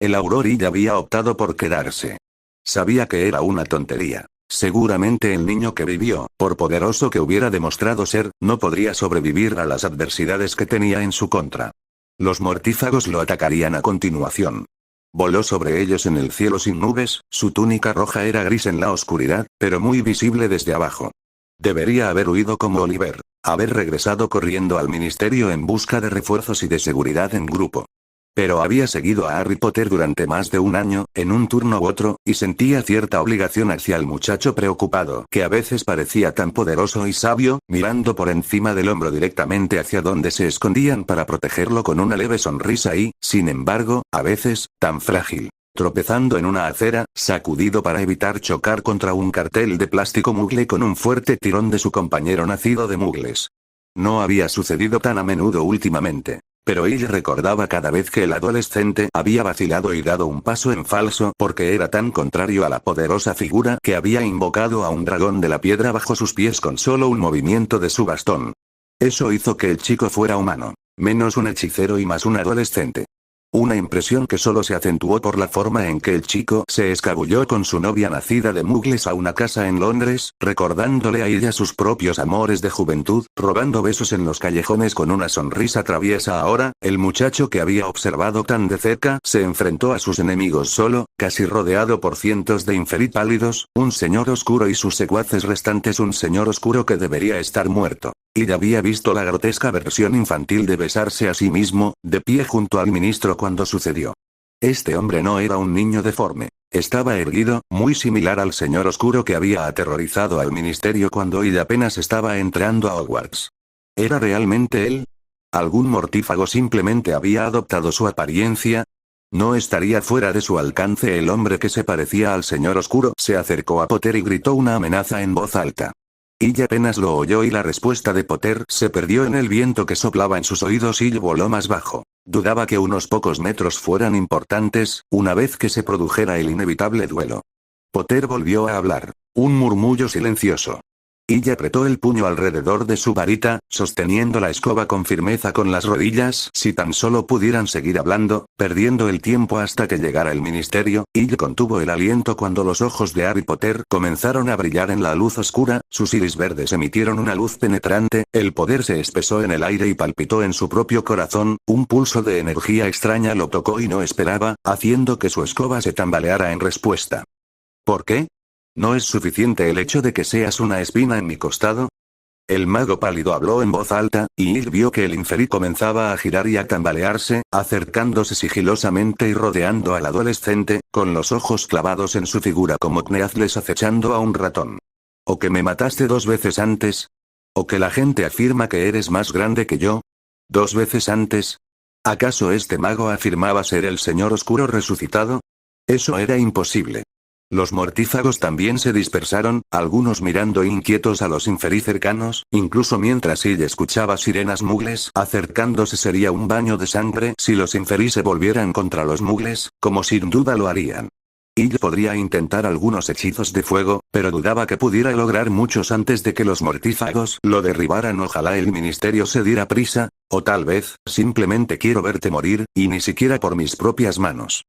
El Auror ya había optado por quedarse. Sabía que era una tontería. Seguramente el niño que vivió, por poderoso que hubiera demostrado ser, no podría sobrevivir a las adversidades que tenía en su contra. Los mortífagos lo atacarían a continuación. Voló sobre ellos en el cielo sin nubes, su túnica roja era gris en la oscuridad, pero muy visible desde abajo. Debería haber huido como Oliver, haber regresado corriendo al ministerio en busca de refuerzos y de seguridad en grupo. Pero había seguido a Harry Potter durante más de un año, en un turno u otro, y sentía cierta obligación hacia el muchacho preocupado, que a veces parecía tan poderoso y sabio, mirando por encima del hombro directamente hacia donde se escondían para protegerlo con una leve sonrisa y, sin embargo, a veces, tan frágil. Tropezando en una acera, sacudido para evitar chocar contra un cartel de plástico mugle con un fuerte tirón de su compañero nacido de mugles. No había sucedido tan a menudo últimamente. Pero ella recordaba cada vez que el adolescente había vacilado y dado un paso en falso porque era tan contrario a la poderosa figura que había invocado a un dragón de la piedra bajo sus pies con solo un movimiento de su bastón. Eso hizo que el chico fuera humano, menos un hechicero y más un adolescente. Una impresión que solo se acentuó por la forma en que el chico se escabulló con su novia nacida de mugles a una casa en Londres, recordándole a ella sus propios amores de juventud, robando besos en los callejones con una sonrisa traviesa. Ahora, el muchacho que había observado tan de cerca se enfrentó a sus enemigos solo, casi rodeado por cientos de inferi pálidos, un señor oscuro y sus secuaces restantes, un señor oscuro que debería estar muerto. Y ya había visto la grotesca versión infantil de besarse a sí mismo, de pie junto al ministro cuando sucedió. Este hombre no era un niño deforme. Estaba erguido, muy similar al señor oscuro que había aterrorizado al ministerio cuando ella apenas estaba entrando a Hogwarts. ¿Era realmente él? ¿Algún mortífago simplemente había adoptado su apariencia? ¿No estaría fuera de su alcance el hombre que se parecía al señor oscuro? Se acercó a Potter y gritó una amenaza en voz alta. Ella apenas lo oyó y la respuesta de Potter se perdió en el viento que soplaba en sus oídos y voló más bajo. Dudaba que unos pocos metros fueran importantes, una vez que se produjera el inevitable duelo. Potter volvió a hablar. Un murmullo silencioso. Ella apretó el puño alrededor de su varita, sosteniendo la escoba con firmeza con las rodillas. Si tan solo pudieran seguir hablando, perdiendo el tiempo hasta que llegara el ministerio. Ella contuvo el aliento cuando los ojos de Harry Potter comenzaron a brillar en la luz oscura, sus iris verdes emitieron una luz penetrante, el poder se espesó en el aire y palpitó en su propio corazón, un pulso de energía extraña lo tocó y no esperaba, haciendo que su escoba se tambaleara en respuesta. ¿Por qué? ¿No es suficiente el hecho de que seas una espina en mi costado? El mago pálido habló en voz alta, y Will vio que el inferi comenzaba a girar y a tambalearse, acercándose sigilosamente y rodeando al adolescente, con los ojos clavados en su figura como Kneazles acechando a un ratón. ¿O que me mataste 2 veces antes? ¿O que la gente afirma que eres más grande que yo? ¿2 veces antes? ¿Acaso este mago afirmaba ser el señor oscuro resucitado? Eso era imposible. Los mortífagos también se dispersaron, algunos mirando inquietos a los inferi cercanos, incluso mientras ella escuchaba sirenas mugles acercándose. Sería un baño de sangre si los inferi se volvieran contra los mugles, como sin duda lo harían. Ella podría intentar algunos hechizos de fuego, pero dudaba que pudiera lograr muchos antes de que los mortífagos lo derribaran. Ojalá el ministerio se diera prisa, o tal vez, simplemente quiero verte morir, y ni siquiera por mis propias manos.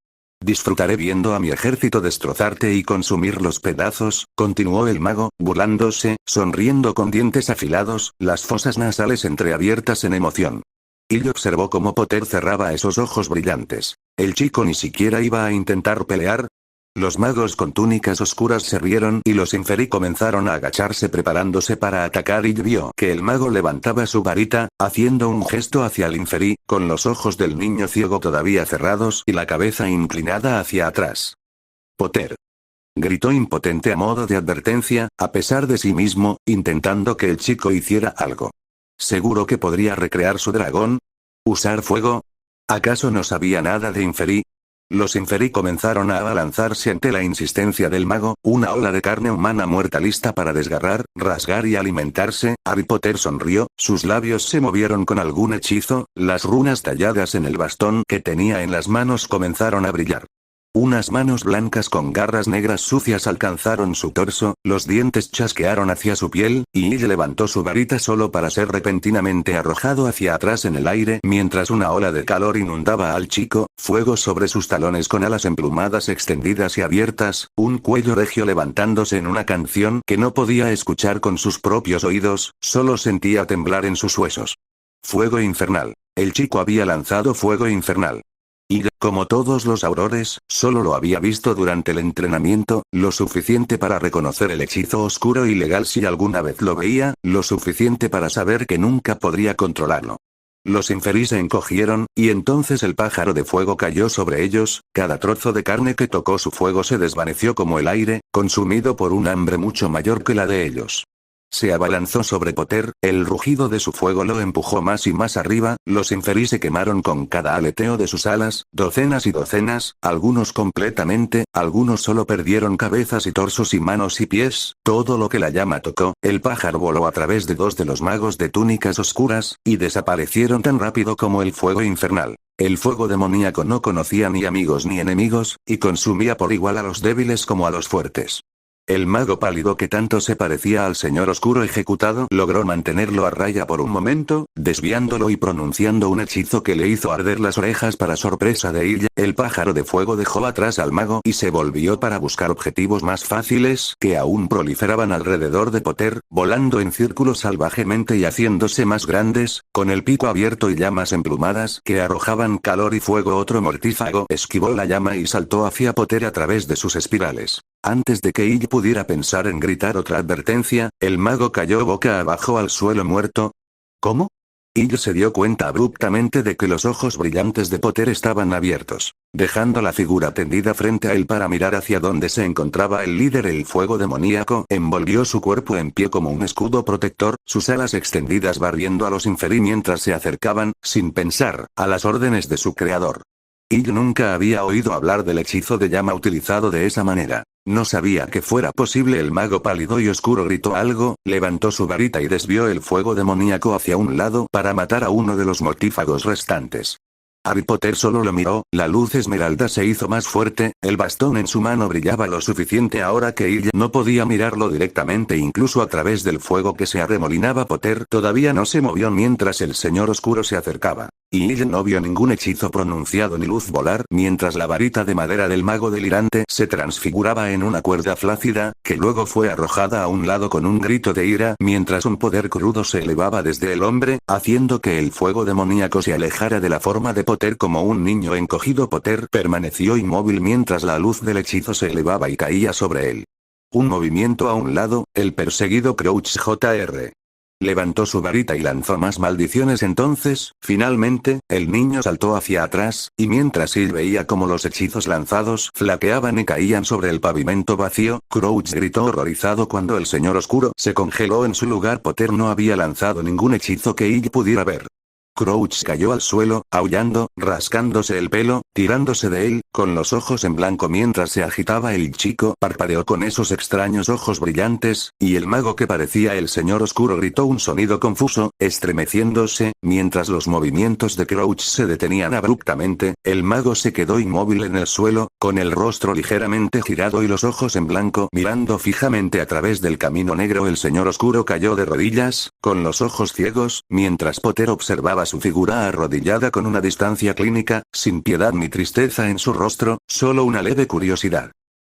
Disfrutaré viendo a mi ejército destrozarte y consumir los pedazos, continuó el mago, burlándose, sonriendo con dientes afilados, las fosas nasales entreabiertas en emoción. Y observó cómo Potter cerraba esos ojos brillantes. El chico ni siquiera iba a intentar pelear. Los magos con túnicas oscuras se rieron y los inferi comenzaron a agacharse preparándose para atacar y vio que el mago levantaba su varita, haciendo un gesto hacia el inferi, con los ojos del niño ciego todavía cerrados y la cabeza inclinada hacia atrás. Potter. Gritó impotente a modo de advertencia, a pesar de sí mismo, intentando que el chico hiciera algo. ¿Seguro que podría recrear su dragón? ¿Usar fuego? ¿Acaso no sabía nada de inferi? Los inferi comenzaron a abalanzarse ante la insistencia del mago, una ola de carne humana muerta lista para desgarrar, rasgar y alimentarse. Harry Potter sonrió, sus labios se movieron con algún hechizo, las runas talladas en el bastón que tenía en las manos comenzaron a brillar. Unas manos blancas con garras negras sucias alcanzaron su torso, los dientes chasquearon hacia su piel, y Ill levantó su varita solo para ser repentinamente arrojado hacia atrás en el aire mientras una ola de calor inundaba al chico, fuego sobre sus talones con alas emplumadas extendidas y abiertas, un cuello regio levantándose en una canción que no podía escuchar con sus propios oídos, solo sentía temblar en sus huesos. Fuego infernal. El chico había lanzado fuego infernal. Y, como todos los aurores, solo lo había visto durante el entrenamiento, lo suficiente para reconocer el hechizo oscuro y legal si alguna vez lo veía, lo suficiente para saber que nunca podría controlarlo. Los inferi se encogieron, y entonces el pájaro de fuego cayó sobre ellos, cada trozo de carne que tocó su fuego se desvaneció como el aire, consumido por un hambre mucho mayor que la de ellos. Se abalanzó sobre Potter, el rugido de su fuego lo empujó más y más arriba, los inferi se quemaron con cada aleteo de sus alas, docenas y docenas, algunos completamente, algunos solo perdieron cabezas y torsos y manos y pies, todo lo que la llama tocó, el pájaro voló a través de dos de los magos de túnicas oscuras, y desaparecieron tan rápido como el fuego infernal. El fuego demoníaco no conocía ni amigos ni enemigos, y consumía por igual a los débiles como a los fuertes. El mago pálido que tanto se parecía al señor oscuro ejecutado logró mantenerlo a raya por un momento, desviándolo y pronunciando un hechizo que le hizo arder las orejas para sorpresa de ella. El pájaro de fuego dejó atrás al mago y se volvió para buscar objetivos más fáciles que aún proliferaban alrededor de Potter, volando en círculos salvajemente y haciéndose más grandes, con el pico abierto y llamas emplumadas que arrojaban calor y fuego. Otro mortífago esquivó la llama y saltó hacia Potter a través de sus espirales. Antes de que Ill pudiera pensar en gritar otra advertencia, el mago cayó boca abajo al suelo muerto. ¿Cómo? Ill se dio cuenta abruptamente de que los ojos brillantes de Potter estaban abiertos. Dejando la figura tendida frente a él para mirar hacia donde se encontraba el líder, el fuego demoníaco envolvió su cuerpo en pie como un escudo protector, sus alas extendidas barriendo a los inferi mientras se acercaban, sin pensar, a las órdenes de su creador. Ill nunca había oído hablar del hechizo de llama utilizado de esa manera. No sabía que fuera posible. El mago pálido y oscuro gritó algo, levantó su varita y desvió el fuego demoníaco hacia un lado para matar a uno de los mortífagos restantes. Harry Potter solo lo miró, la luz esmeralda se hizo más fuerte, el bastón en su mano brillaba lo suficiente ahora que ella no podía mirarlo directamente incluso a través del fuego que se arremolinaba. Potter todavía no se movió mientras el señor oscuro se acercaba. Y ella no vio ningún hechizo pronunciado ni luz volar mientras la varita de madera del mago delirante se transfiguraba en una cuerda flácida, que luego fue arrojada a un lado con un grito de ira mientras un poder crudo se elevaba desde el hombre, haciendo que el fuego demoníaco se alejara de la forma de Potter como un niño encogido. Potter permaneció inmóvil mientras la luz del hechizo se elevaba y caía sobre él. Un movimiento a un lado, el perseguido Crouch Jr. levantó su varita y lanzó más maldiciones. Entonces, finalmente, el niño saltó hacia atrás, y mientras él veía cómo los hechizos lanzados flaqueaban y caían sobre el pavimento vacío, Crouch gritó horrorizado cuando el señor oscuro se congeló en su lugar. Potter no había lanzado ningún hechizo que él pudiera ver. Crouch cayó al suelo, aullando, rascándose el pelo, tirándose de él, con los ojos en blanco mientras se agitaba. El chico parpadeó con esos extraños ojos brillantes, y el mago que parecía el señor oscuro gritó un sonido confuso, estremeciéndose, mientras los movimientos de Crouch se detenían abruptamente. El mago se quedó inmóvil en el suelo, con el rostro ligeramente girado y los ojos en blanco mirando fijamente a través del camino negro. El señor oscuro cayó de rodillas, con los ojos ciegos, mientras Potter observaba su figura arrodillada con una distancia clínica, sin piedad ni tristeza en su rostro, solo una leve curiosidad.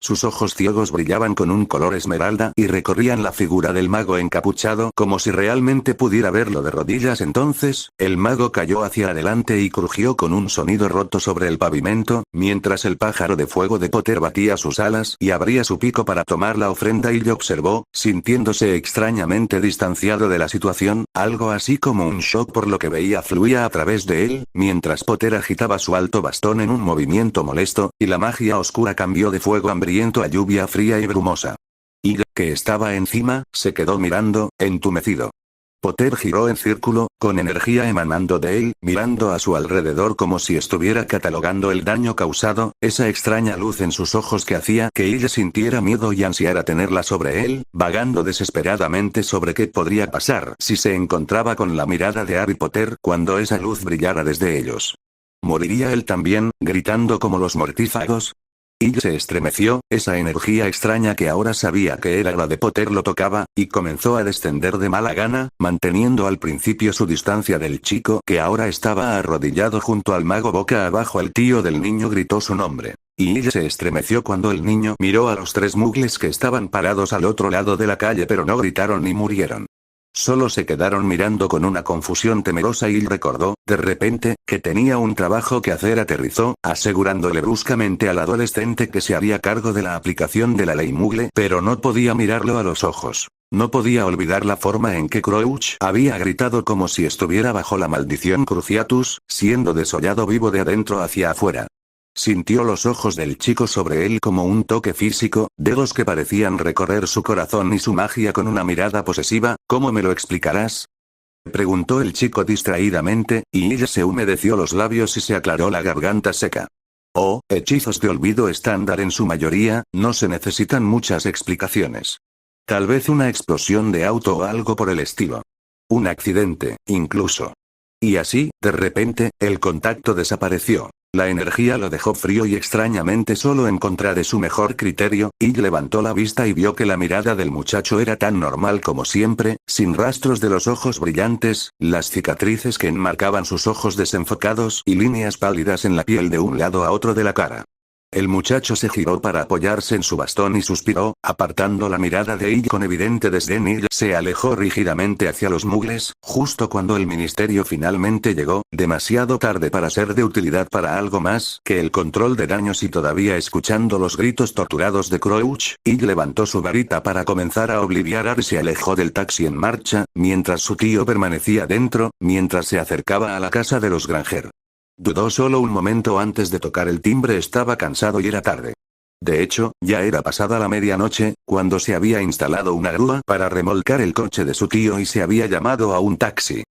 Sus ojos ciegos brillaban con un color esmeralda y recorrían la figura del mago encapuchado como si realmente pudiera verlo de rodillas. Entonces, el mago cayó hacia adelante y crujió con un sonido roto sobre el pavimento, mientras el pájaro de fuego de Potter batía sus alas y abría su pico para tomar la ofrenda. Y le observó, sintiéndose extrañamente distanciado de la situación, algo así como un shock por lo que veía fluía a través de él, mientras Potter agitaba su alto bastón en un movimiento molesto, y la magia oscura cambió de fuego hambriento a lluvia fría y brumosa. Y, que estaba encima, se quedó mirando, entumecido. Potter giró en círculo, con energía emanando de él, mirando a su alrededor como si estuviera catalogando el daño causado, esa extraña luz en sus ojos que hacía que ella sintiera miedo y ansiara tenerla sobre él, vagando desesperadamente sobre qué podría pasar si se encontraba con la mirada de Harry Potter cuando esa luz brillara desde ellos. ¿Moriría él también, gritando como los mortífagos? Y se estremeció, esa energía extraña que ahora sabía que era la de Potter lo tocaba, y comenzó a descender de mala gana, manteniendo al principio su distancia del chico que ahora estaba arrodillado junto al mago boca abajo. El tío del niño gritó su nombre. Y ella se estremeció cuando el niño miró a los 3 muggles que estaban parados al otro lado de la calle, pero no gritaron ni murieron. Solo se quedaron mirando con una confusión temerosa y recordó, de repente, que tenía un trabajo que hacer. Aterrizó, asegurándole bruscamente al adolescente que se haría cargo de la aplicación de la ley muggle, pero no podía mirarlo a los ojos. No podía olvidar la forma en que Crouch había gritado como si estuviera bajo la maldición Cruciatus, siendo desollado vivo de adentro hacia afuera. Sintió los ojos del chico sobre él como un toque físico, dedos que parecían recorrer su corazón y su magia con una mirada posesiva. ¿Cómo me lo explicarás?, preguntó el chico distraídamente, y ella se humedeció los labios y se aclaró la garganta seca. Oh, hechizos de olvido estándar en su mayoría, no se necesitan muchas explicaciones. Tal vez una explosión de auto o algo por el estilo. Un accidente, incluso. Y así, de repente, el contacto desapareció. La energía lo dejó frío y extrañamente solo en contra de su mejor criterio, y levantó la vista y vio que la mirada del muchacho era tan normal como siempre, sin rastros de los ojos brillantes, las cicatrices que enmarcaban sus ojos desenfocados y líneas pálidas en la piel de un lado a otro de la cara. El muchacho se giró para apoyarse en su bastón y suspiró, apartando la mirada de ella con evidente desdén, y se alejó rígidamente hacia los muggles, justo cuando el ministerio finalmente llegó, demasiado tarde para ser de utilidad para algo más que el control de daños. Y todavía escuchando los gritos torturados de Crouch, y levantó su varita para comenzar a obliviar y se alejó del taxi en marcha, mientras su tío permanecía dentro, mientras se acercaba a la casa de los Granger. Dudó solo un momento antes de tocar el timbre. Estaba cansado y era tarde. De hecho, ya era pasada la medianoche, cuando se había instalado una grúa para remolcar el coche de su tío y se había llamado a un taxi.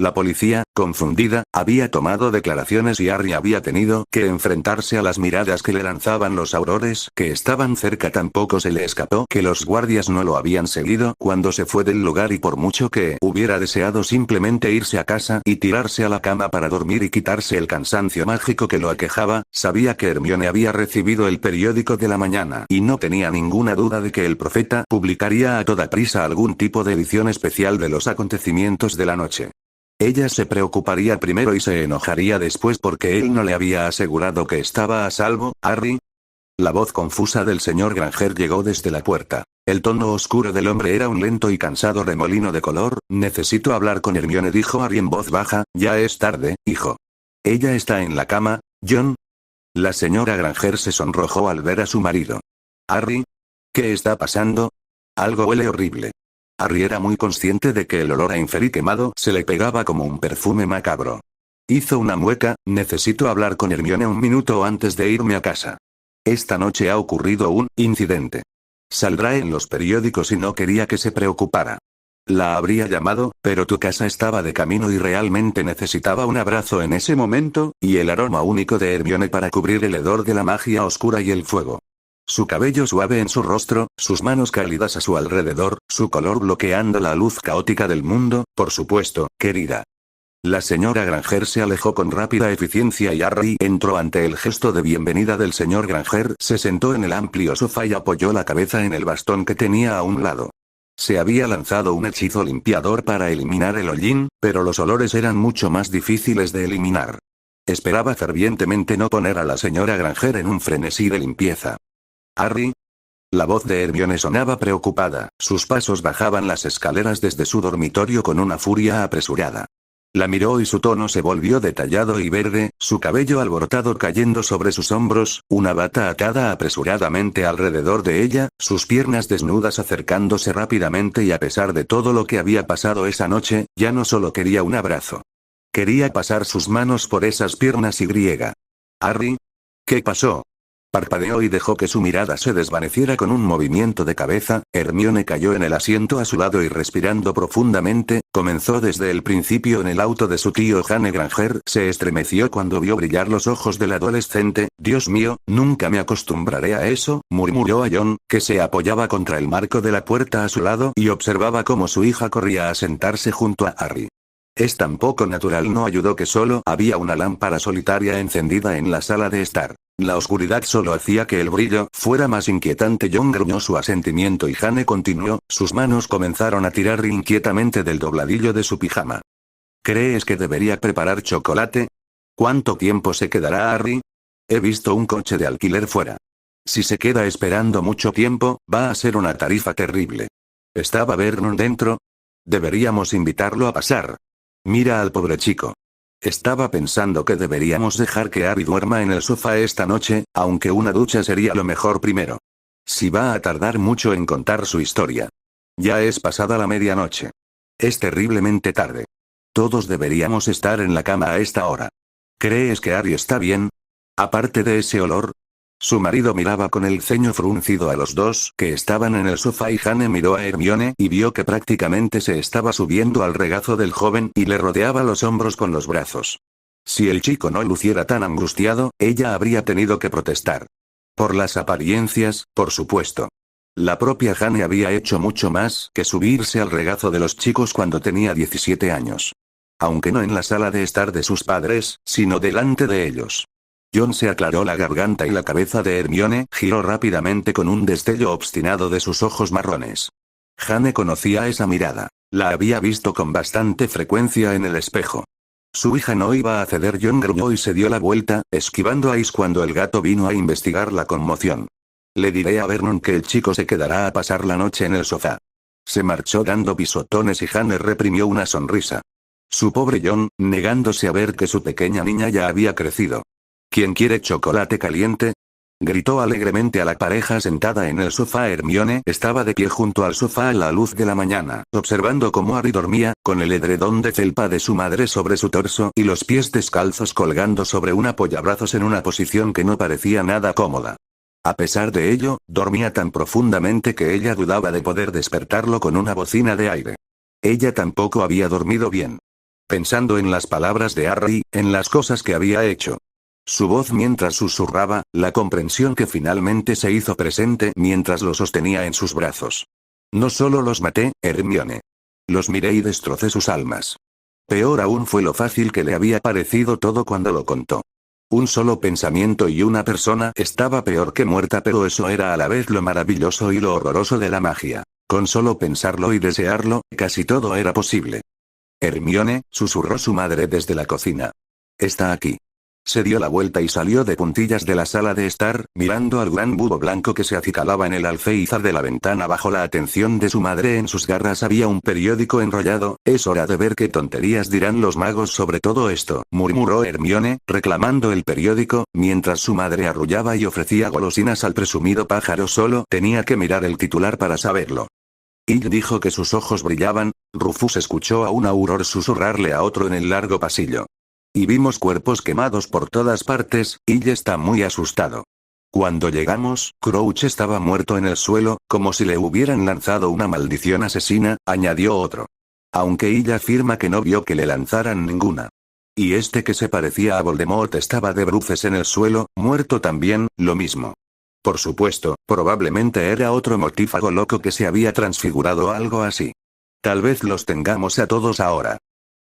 La policía, confundida, había tomado declaraciones y Harry había tenido que enfrentarse a las miradas que le lanzaban los aurores que estaban cerca. Tampoco se le escapó que los guardias no lo habían seguido cuando se fue del lugar, y por mucho que hubiera deseado simplemente irse a casa y tirarse a la cama para dormir y quitarse el cansancio mágico que lo aquejaba, sabía que Hermione había recibido el periódico de la mañana y no tenía ninguna duda de que el profeta publicaría a toda prisa algún tipo de edición especial de los acontecimientos de la noche. Ella se preocuparía primero y se enojaría después porque él no le había asegurado que estaba a salvo. ¿Harry? La voz confusa del señor Granger llegó desde la puerta. El tono oscuro del hombre era un lento y cansado remolino de color. Necesito hablar con Hermione, dijo Harry en voz baja. Ya es tarde, hijo. Ella está en la cama, John. La señora Granger se sonrojó al ver a su marido. Harry. ¿Qué está pasando? Algo huele horrible. Harry era muy consciente de que el olor a inferi quemado se le pegaba como un perfume macabro. Hizo una mueca. Necesito hablar con Hermione un minuto antes de irme a casa. Esta noche ha ocurrido un incidente. Saldrá en los periódicos y no quería que se preocupara. La habría llamado, pero tu casa estaba de camino y realmente necesitaba un abrazo en ese momento, y el aroma único de Hermione para cubrir el hedor de la magia oscura y el fuego. Su cabello suave en su rostro, sus manos cálidas a su alrededor, su color bloqueando la luz caótica del mundo. Por supuesto, querida. La señora Granger se alejó con rápida eficiencia y Harry entró ante el gesto de bienvenida del señor Granger. Se sentó en el amplio sofá y apoyó la cabeza en el bastón que tenía a un lado. Se había lanzado un hechizo limpiador para eliminar el hollín, pero los olores eran mucho más difíciles de eliminar. Esperaba fervientemente no poner a la señora Granger en un frenesí de limpieza. ¿Harry? La voz de Hermione sonaba preocupada, sus pasos bajaban las escaleras desde su dormitorio con una furia apresurada. La miró y su tono se volvió detallado y verde, su cabello alborotado cayendo sobre sus hombros, una bata atada apresuradamente alrededor de ella, sus piernas desnudas acercándose rápidamente, y a pesar de todo lo que había pasado esa noche, ya no solo quería un abrazo. Quería pasar sus manos por esas piernas y griega. ¿Harry? ¿Qué pasó? Parpadeó y dejó que su mirada se desvaneciera con un movimiento de cabeza. Hermione cayó en el asiento a su lado y respirando profundamente, comenzó desde el principio en el auto de su tío Jane Granger. Se estremeció cuando vio brillar los ojos del adolescente. Dios mío, nunca me acostumbraré a eso, murmuró a John, que se apoyaba contra el marco de la puerta a su lado y observaba cómo su hija corría a sentarse junto a Harry. Es tan poco natural. No ayudó que solo había una lámpara solitaria encendida en la sala de estar. La oscuridad solo hacía que el brillo fuera más inquietante. John gruñó su asentimiento y Jane continuó, sus manos comenzaron a tirar inquietamente del dobladillo de su pijama. ¿Crees que debería preparar chocolate? ¿Cuánto tiempo se quedará Harry? He visto un coche de alquiler fuera. Si se queda esperando mucho tiempo, va a ser una tarifa terrible. ¿Estaba Vernon dentro? Deberíamos invitarlo a pasar. Mira al pobre chico. Estaba pensando que deberíamos dejar que Harry duerma en el sofá esta noche, aunque una ducha sería lo mejor primero. Si va a tardar mucho en contar su historia. Ya es pasada la medianoche. Es terriblemente tarde. Todos deberíamos estar en la cama a esta hora. ¿Crees que Harry está bien? Aparte de ese olor. Su marido miraba con el ceño fruncido a los dos que estaban en el sofá y Jane miró a Hermione y vio que prácticamente se estaba subiendo al regazo del joven y le rodeaba los hombros con los brazos. Si el chico no luciera tan angustiado, ella habría tenido que protestar. Por las apariencias, por supuesto. La propia Jane había hecho mucho más que subirse al regazo de los chicos cuando tenía 17 años. Aunque no en la sala de estar de sus padres, sino delante de ellos. John se aclaró la garganta y la cabeza de Hermione giró rápidamente con un destello obstinado de sus ojos marrones. Jane conocía esa mirada. La había visto con bastante frecuencia en el espejo. Su hija no iba a ceder. John gruñó y se dio la vuelta, esquivando a Ice cuando el gato vino a investigar la conmoción. Le diré a Vernon que el chico se quedará a pasar la noche en el sofá. Se marchó dando pisotones y Jane reprimió una sonrisa. Su pobre John, negándose a ver que su pequeña niña ya había crecido. ¿Quién quiere chocolate caliente? Gritó alegremente a la pareja sentada en el sofá. Hermione estaba de pie junto al sofá a la luz de la mañana, observando cómo Harry dormía, con el edredón de felpa de su madre sobre su torso y los pies descalzos colgando sobre un apoyabrazos en una posición que no parecía nada cómoda. A pesar de ello, dormía tan profundamente que ella dudaba de poder despertarlo con una bocina de aire. Ella tampoco había dormido bien. Pensando en las palabras de Harry, en las cosas que había hecho. Su voz mientras susurraba, la comprensión que finalmente se hizo presente mientras lo sostenía en sus brazos. No solo los maté, Hermione. Los miré y destrocé sus almas. Peor aún fue lo fácil que le había parecido todo cuando lo contó. Un solo pensamiento y una persona estaba peor que muerta, pero eso era a la vez lo maravilloso y lo horroroso de la magia. Con solo pensarlo y desearlo, casi todo era posible. Hermione, susurró su madre desde la cocina. Está aquí. Se dio la vuelta y salió de puntillas de la sala de estar, mirando al gran búho blanco que se acicalaba en el alféizar de la ventana bajo la atención de su madre. En sus garras había un periódico enrollado. Es hora de ver qué tonterías dirán los magos sobre todo esto, murmuró Hermione, reclamando el periódico, mientras su madre arrullaba y ofrecía golosinas al presumido pájaro. Solo tenía que mirar el titular para saberlo. Y dijo que sus ojos brillaban. Rufus escuchó a un Auror susurrarle a otro en el largo pasillo. Y vimos cuerpos quemados por todas partes, y está muy asustado. Cuando llegamos, Crouch estaba muerto en el suelo, como si le hubieran lanzado una maldición asesina, añadió otro. Aunque ella afirma que no vio que le lanzaran ninguna. Y este que se parecía a Voldemort estaba de bruces en el suelo, muerto también, lo mismo. Por supuesto, probablemente era otro mortífago loco que se había transfigurado o algo así. Tal vez los tengamos a todos ahora.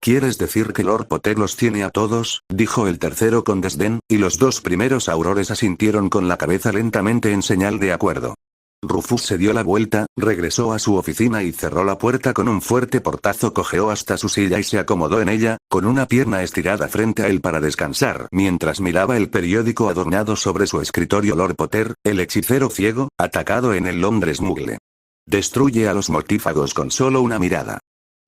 ¿Quieres decir que Lord Potter los tiene a todos?, dijo el tercero con desdén, y los dos primeros aurores asintieron con la cabeza lentamente en señal de acuerdo. Rufus se dio la vuelta, regresó a su oficina y cerró la puerta con un fuerte portazo. Cojeó hasta su silla y se acomodó en ella, con una pierna estirada frente a él para descansar, mientras miraba el periódico adornado sobre su escritorio. Lord Potter, el hechicero ciego, atacado en el Londres Mugle. Destruye a los mortífagos con solo una mirada.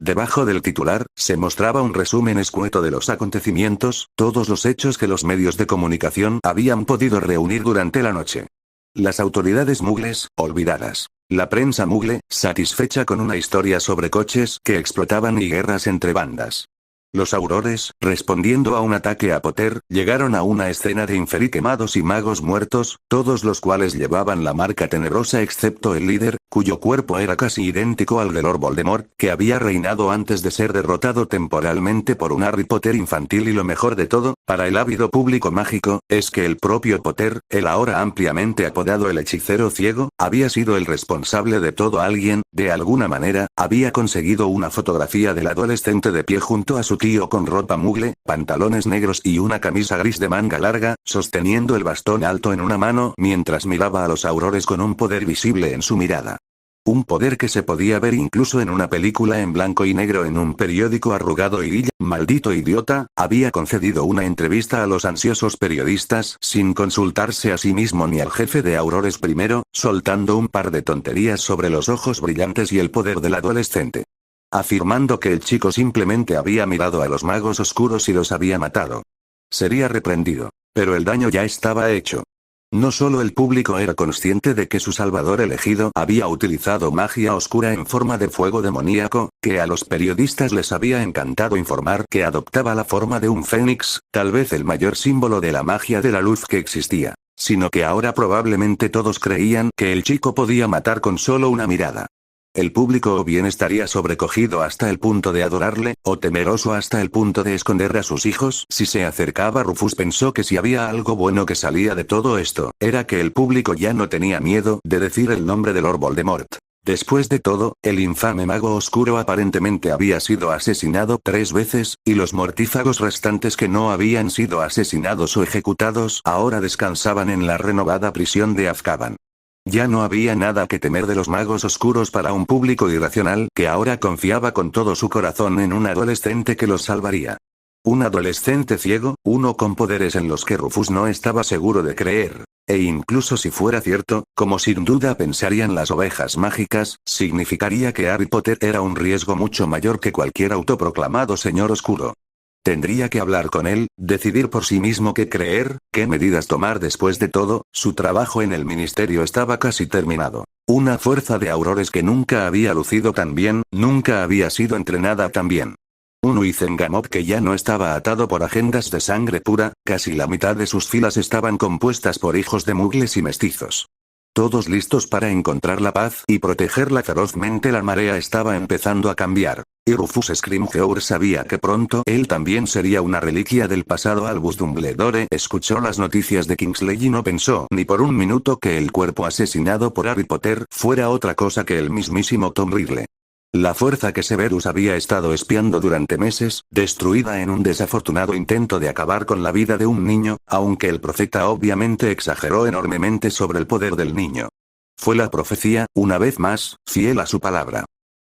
Debajo del titular, se mostraba un resumen escueto de los acontecimientos, todos los hechos que los medios de comunicación habían podido reunir durante la noche. Las autoridades mugles, olvidadas. La prensa mugle, satisfecha con una historia sobre coches que explotaban y guerras entre bandas. Los aurores, respondiendo a un ataque a Potter, llegaron a una escena de inferi quemados y magos muertos, todos los cuales llevaban la marca tenebrosa excepto el líder, cuyo cuerpo era casi idéntico al de Lord Voldemort, que había reinado antes de ser derrotado temporalmente por un Harry Potter infantil. Y lo mejor de todo, para el ávido público mágico, es que el propio Potter, el ahora ampliamente apodado el hechicero ciego, había sido el responsable de todo. Alguien, De alguna manera, había conseguido una fotografía del adolescente de pie junto a su tío con ropa mugre, pantalones negros y una camisa gris de manga larga, sosteniendo el bastón alto en una mano mientras miraba a los aurores con un poder visible en su mirada. Un poder que se podía ver incluso en una película en blanco y negro en un periódico arrugado y maldito idiota, había concedido una entrevista a los ansiosos periodistas sin consultarse a sí mismo ni al jefe de Aurores primero, soltando un par de tonterías sobre los ojos brillantes y el poder del adolescente. Afirmando que el chico simplemente había mirado a los magos oscuros y los había matado. Sería reprendido. Pero el daño ya estaba hecho. No solo el público era consciente de que su salvador elegido había utilizado magia oscura en forma de fuego demoníaco, que a los periodistas les había encantado informar que adoptaba la forma de un fénix, tal vez el mayor símbolo de la magia de la luz que existía, sino que ahora probablemente todos creían que el chico podía matar con solo una mirada. El público o bien estaría sobrecogido hasta el punto de adorarle, o temeroso hasta el punto de esconder a sus hijos si se acercaba. Rufus pensó que si había algo bueno que salía de todo esto, era que el público ya no tenía miedo de decir el nombre de Lord Voldemort. Después de todo, el infame mago oscuro aparentemente había sido asesinado 3 veces, y los mortífagos restantes que no habían sido asesinados o ejecutados ahora descansaban en la renovada prisión de Azkaban. Ya no había nada que temer de los magos oscuros para un público irracional que ahora confiaba con todo su corazón en un adolescente que los salvaría. Un adolescente ciego, uno con poderes en los que Rufus no estaba seguro de creer. E incluso si fuera cierto, como sin duda pensarían las ovejas mágicas, significaría que Harry Potter era un riesgo mucho mayor que cualquier autoproclamado señor oscuro. Tendría que hablar con él, decidir por sí mismo qué creer, qué medidas tomar. Después de todo, su trabajo en el ministerio estaba casi terminado. Una fuerza de aurores que nunca había lucido tan bien, nunca había sido entrenada tan bien. Un Wizengamot que ya no estaba atado por agendas de sangre pura, casi la mitad de sus filas estaban compuestas por hijos de muggles y mestizos. Todos listos para encontrar la paz y protegerla ferozmente. La marea estaba empezando a cambiar. Y Rufus Scrimgeour sabía que pronto él también sería una reliquia del pasado. Albus Dumbledore escuchó las noticias de Kingsley y no pensó ni por un minuto que el cuerpo asesinado por Harry Potter fuera otra cosa que el mismísimo Tom Riddle. La fuerza que Severus había estado espiando durante meses, destruida en un desafortunado intento de acabar con la vida de un niño, aunque el profeta obviamente exageró enormemente sobre el poder del niño. Fue la profecía, una vez más, fiel a su palabra.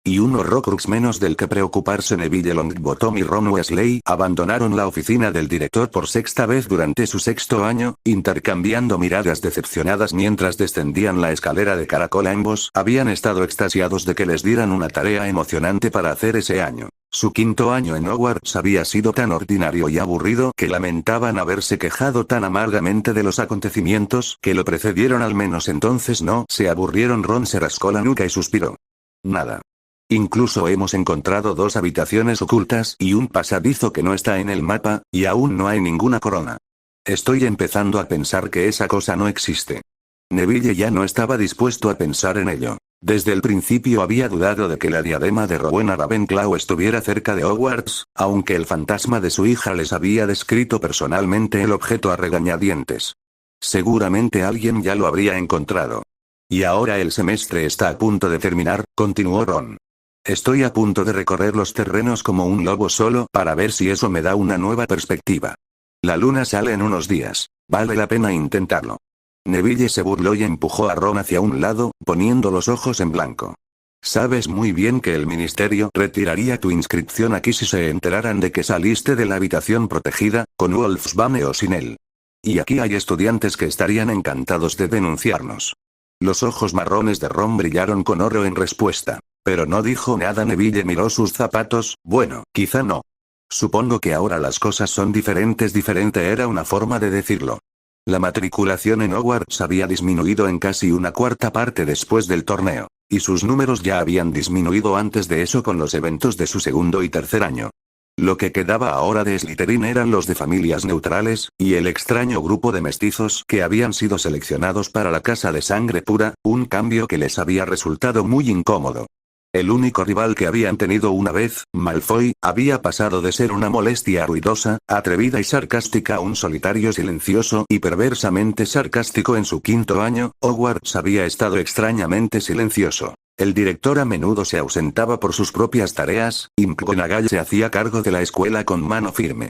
Y un Horrocrux menos del que preocuparse. Neville Longbottom y Ron Weasley abandonaron la oficina del director por 6ª vez durante su 6º año, intercambiando miradas decepcionadas mientras descendían la escalera de caracol. Ambos habían estado extasiados de que les dieran una tarea emocionante para hacer ese año. Su 5º año en Hogwarts había sido tan ordinario y aburrido que lamentaban haberse quejado tan amargamente de los acontecimientos que lo precedieron. Al menos entonces no se aburrieron. Ron se rascó la nuca y suspiró. Nada. Incluso hemos encontrado 2 habitaciones ocultas y un pasadizo que no está en el mapa, y aún no hay ninguna corona. Estoy empezando a pensar que esa cosa no existe. Neville ya no estaba dispuesto a pensar en ello. Desde el principio había dudado de que la diadema de Rowena Ravenclaw estuviera cerca de Hogwarts, aunque el fantasma de su hija les había descrito personalmente el objeto a regañadientes. Seguramente alguien ya lo habría encontrado. Y ahora el semestre está a punto de terminar, continuó Ron. Estoy a punto de recorrer los terrenos como un lobo solo para ver si eso me da una nueva perspectiva. La luna sale en unos días. Vale la pena intentarlo. Neville se burló y empujó a Ron hacia un lado, poniendo los ojos en blanco. Sabes muy bien que el ministerio retiraría tu inscripción aquí si se enteraran de que saliste de la habitación protegida, con Wolfsbane o sin él. Y aquí hay estudiantes que estarían encantados de denunciarnos. Los ojos marrones de Ron brillaron con oro en respuesta. Pero no dijo nada. Neville miró sus zapatos. Bueno, quizá no. Supongo que ahora las cosas son diferentes. Diferente era una forma de decirlo. La matriculación en Hogwarts había disminuido en casi una 1/4 parte después del torneo. Y sus números ya habían disminuido antes de eso con los eventos de su 2º y 3er año. Lo que quedaba ahora de Slytherin eran los de familias neutrales, y el extraño grupo de mestizos que habían sido seleccionados para la casa de sangre pura, un cambio que les había resultado muy incómodo. El único rival que habían tenido una vez, Malfoy, había pasado de ser una molestia ruidosa, atrevida y sarcástica a un solitario silencioso y perversamente sarcástico en su 5º año. Hogwarts había estado extrañamente silencioso. El director a menudo se ausentaba por sus propias tareas, y McGonagall se hacía cargo de la escuela con mano firme.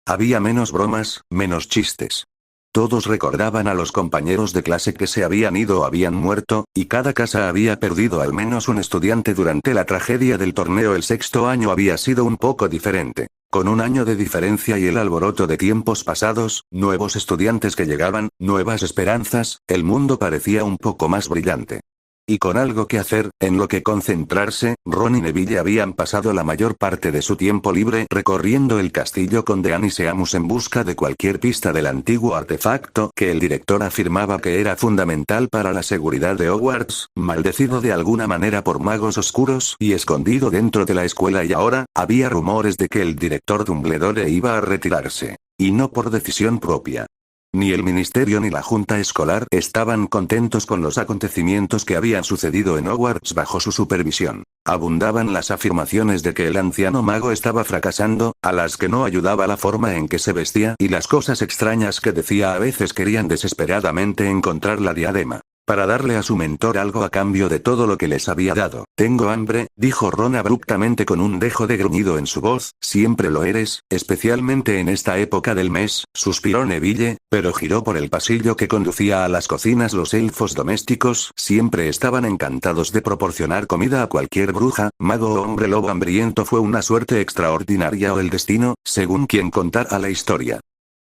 Había menos bromas, menos chistes. Todos recordaban a los compañeros de clase que se habían ido o habían muerto, y cada casa había perdido al menos un estudiante durante la tragedia del torneo. El sexto año había sido un poco diferente. Con un año de diferencia y el alboroto de tiempos pasados, nuevos estudiantes que llegaban, nuevas esperanzas, el mundo parecía un poco más brillante. Y con algo que hacer, en lo que concentrarse, Ron y Neville habían pasado la mayor parte de su tiempo libre recorriendo el castillo con Dean y Seamus en busca de cualquier pista del antiguo artefacto que el director afirmaba que era fundamental para la seguridad de Hogwarts, maldecido de alguna manera por magos oscuros y escondido dentro de la escuela, y ahora, había rumores de que el director Dumbledore iba a retirarse. Y no por decisión propia. Ni el ministerio ni la junta escolar estaban contentos con los acontecimientos que habían sucedido en Hogwarts bajo su supervisión. Abundaban las afirmaciones de que el anciano mago estaba fracasando, a las que no ayudaba la forma en que se vestía y las cosas extrañas que decía. A veces querían desesperadamente encontrar la diadema para darle a su mentor algo a cambio de todo lo que les había dado. «Tengo hambre», dijo Ron abruptamente con un dejo de gruñido en su voz. «Siempre lo eres, especialmente en esta época del mes», suspiró Neville, pero giró por el pasillo que conducía a las cocinas. Los elfos domésticos siempre estaban encantados de proporcionar comida a cualquier bruja, mago o hombre lobo hambriento. Fue una suerte extraordinaria o el destino, según quien contara la historia.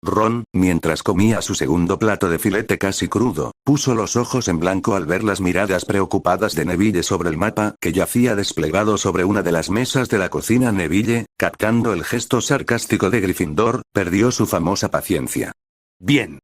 Ron, mientras comía su segundo plato de filete casi crudo, puso los ojos en blanco al ver las miradas preocupadas de Neville sobre el mapa que yacía desplegado sobre una de las mesas de la cocina. Neville, captando el gesto sarcástico de Gryffindor, perdió su famosa paciencia. «Bien.